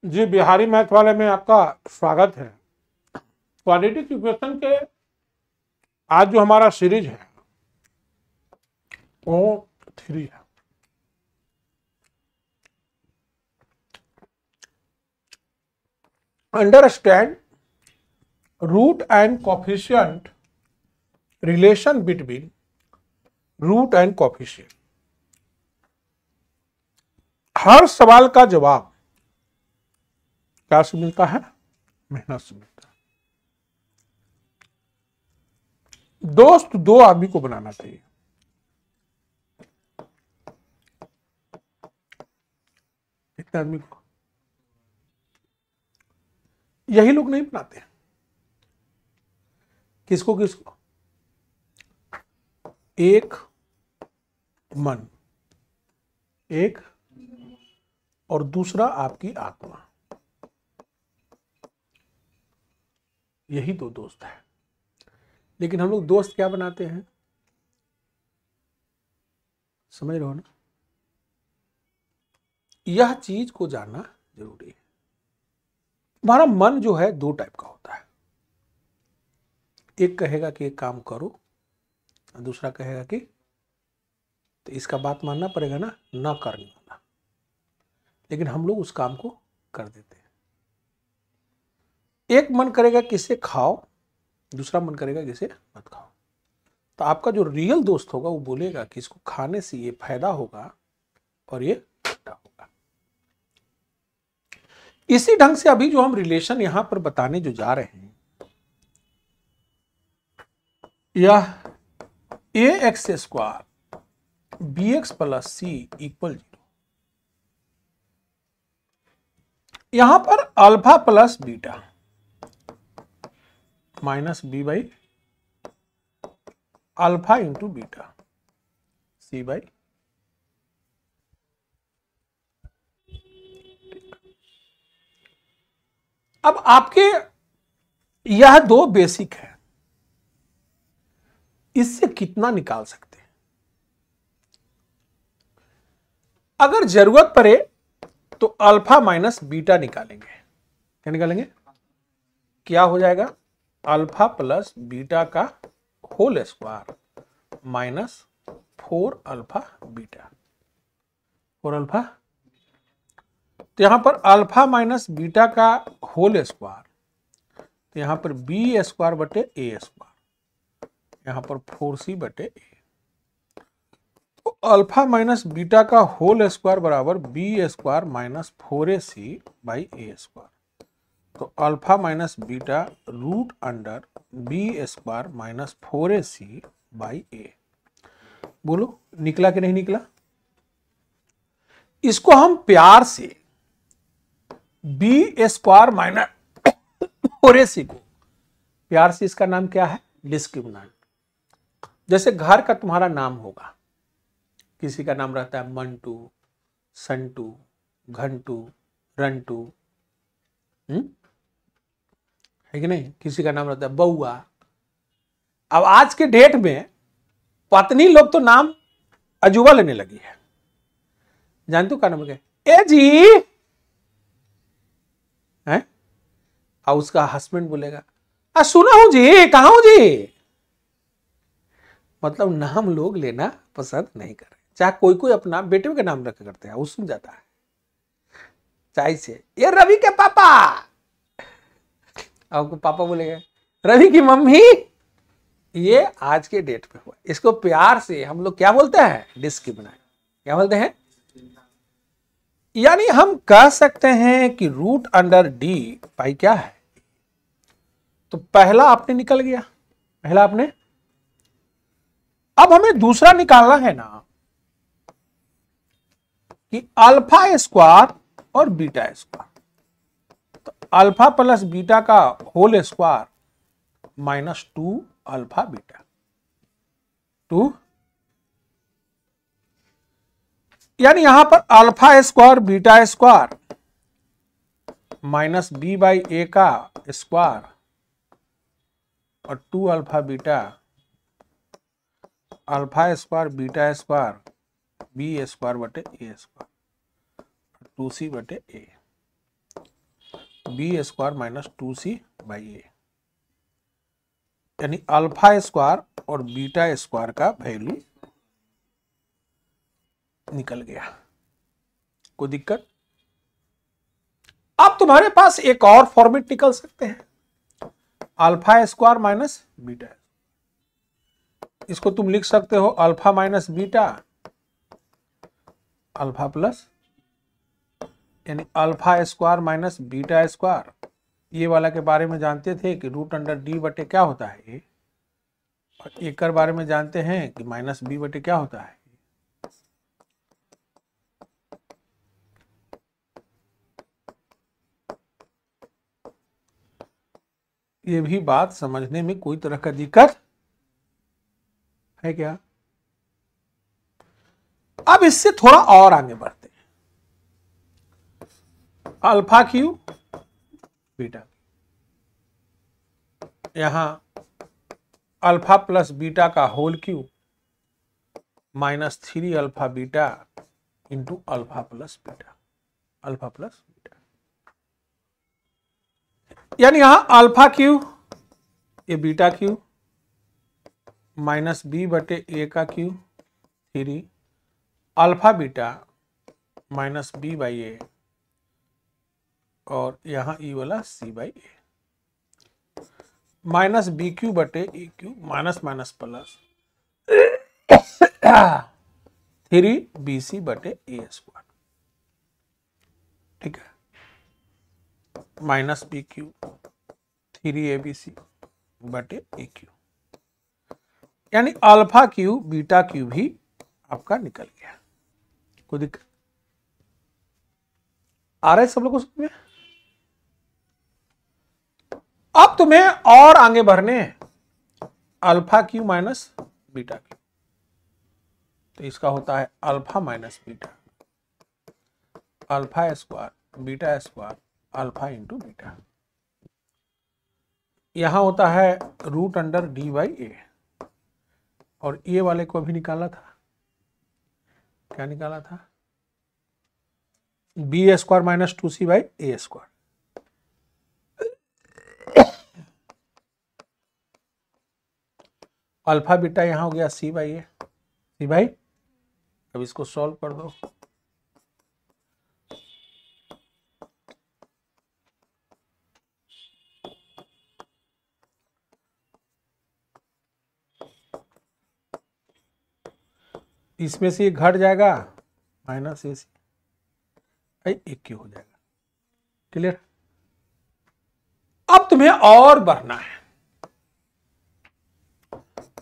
जी, Bihari math वाले में आपका स्वागत है। क्वाड्रेटिक इक्वेशन के आज जो हमारा सीरीज है वो 3 है। Understand root and coefficient relation between root and coefficient. हर सवाल का जवाब क्या से मिलता है? मेहनत से मिलता है। दोस्त दो आदमी को बनाना चाहिए। कितने आदमी को? यही लोग नहीं बनाते हैं। किसको किसको? एक मन, एक और दूसरा आपकी आत्मा, यही दो दोस्त है। लेकिन हम लोग दोस्त क्या बनाते हैं? समझ रहे हो ना? यह चीज को जानना जरूरी है। हमारा मन जो है दो टाइप का होता है। एक कहेगा कि एक काम करो और दूसरा कहेगा कि, तो इसका बात मानना पड़ेगा ना, न करने वाला। लेकिन हम लोग उस काम को कर देते हैं। एक मन करेगा कि इसे खाओ, दूसरा मन करेगा कि इसे मत खाओ। तो आपका जो रियल दोस्त होगा वो बोलेगा कि इसको खाने से ये फायदा होगा और ये घाटा होगा। इसी ढंग से अभी जो हम रिलेशन यहां पर बताने जो जा रहे हैं, यह a x square b x plus c equal 0। यहां पर alpha plus beta minus b by alpha into beta c by. अब आपके यह दो बेसिक है, इससे कितना निकाल सकते हैं? अगर जरूरत पड़े तो अल्फा माइनस बीटा निकालेंगे। क्या निकालेंगे? क्या हो जाएगा? अल्फा प्लस बीटा का whole square minus 4 alpha beta, 4 alpha. तो यहां पर अल्फा माइनस बीटा का होल स्क्वायर, तो यहां पर बी स्क्वायर बटे ए स्क्वायर, यहां पर 4c बटे ए। तो अल्फा माइनस बीटा का होल स्क्वायर बराबर b square minus 4ac by A square. तो alpha minus beta root under b square minus 4ac by a. बोलो निकला कि नहीं निकला? इसको हम प्यार से बी स्क्वायर माइनस 4ac को प्यार से, इसका नाम क्या है? डिस्क्रिमिनेंट। जैसे घर का तुम्हारा नाम होगा, किसी का नाम रहता है मंटू, संटू, घंटू, रंटू, है कि नहीं? किसी का नाम रहता है बउआ। अब आज के डेट में पत्नी लोग तो नाम अजूबा लेने लगी है। जानते हो क्या नाम है? ए जी है। और उसका हस्बैंड बोलेगा सुना हूं जी, कहा हूं जी। मतलब नाम लोग लेना पसंद नहीं कर रहे। चाहे कोई कोई अपना बेटे का नाम रखा करते हैं, वो सुन जाता है। चाहे से ये रवि के पापा, आपको पापा बोलेगा रवि की मम्मी। ये आज के डेट पे हुआ। इसको प्यार से हम लोग क्या बोलते हैं? डिस्क्रिमिनेंट। क्या बोलते हैं? यानी हम कह सकते हैं कि रूट अंडर डी पाई क्या है। तो पहला आपने निकल गया, पहला आपने। अब हमें दूसरा निकालना है ना, कि अल्फा स्क्वायर और बीटा स्क्वायर। तो अल्फा प्लस बीटा का whole square minus 2 alpha beta 2, यानी यहां पर alpha square beta square minus b by a का स्क्वायर और 2 alpha beta alpha square beta square b square बटे ए स्क्वायर 2c बटे ए। बी स्क्वायर माइनस 2c/a, यानी alpha square और beta square का वैल्यू निकल गया। कोई दिक्कत? अब तुम्हारे पास एक और फॉर्मेट निकल सकते हैं, अल्फा स्क्वायर माइनस बीटा। इसको तुम लिख सकते हो alpha minus beta alpha plus, यानी alpha square minus beta square. ये वाला के बारे में जानते थे कि रूट अंडर डी बटे क्या होता है ये, और एक के बारे में जानते हैं कि माइनस बी बटे क्या होता है। ये भी बात समझने में कोई तरह का दिक्कत है क्या? अब इससे थोड़ा और आगे बढ़ते हैं, अल्फा क्यू बीटा, यहां अल्फा प्लस बीटा का whole cube minus 3 alpha beta into alpha plus beta, alpha plus beta, यानी यहां अल्फा क्यू ये बीटा क्यू माइनस बी बटे ए का cube 3 alpha beta minus b by a, और यहां ई वाला c by a, minus b cube बटे ए cube minus minus plus 3 b सी बटे ए स्क्वायर, ठीक है, minus b Q 3 A B सी बटे ए क्यू, यानी अल्फा क्यू बीटा क्यू भी आपका निकल गया। कोई दिक्कत आ रहा है सब लोगों को समझ में? अब तुम्हें और आगे बढ़ने हैं, alpha Q minus beta Q, तो इसका होता है alpha minus beta alpha square beta square alpha into beta, यहां होता है root under D by a, और ए वाले को भी निकाला था, क्या निकाला था? B square minus 2c by A square, alpha beta यहां हो गया सी बाई ए, सी बाई, अब इसको सॉल्व कर दो, इसमें से ये घट जाएगा माइनस ए सी, एक क्यू हो जाएगा। क्लियर? अब तुम्हें और बढ़ना है,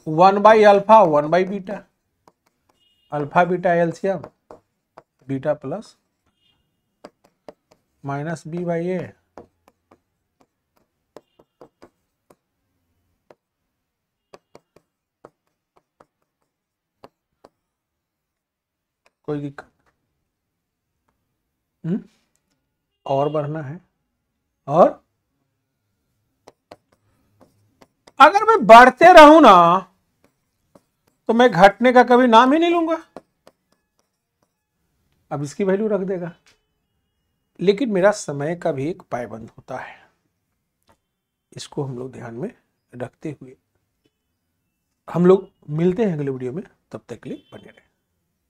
1 by alpha 1 by beta, alpha beta LCM beta plus minus b by a कोई दिक्कत? और बढ़ना है, और अगर मैं बढ़ते रहूं ना तो मैं घटने का कभी नाम ही नहीं लूंगा। अब इसकी वैल्यू रख देगा, लेकिन मेरा समय का भी एक पायबंद होता है, इसको हम लोग ध्यान में रखते हुए हम लोग मिलते हैं अगले वीडियो में। तब तक के लिए बने रहें।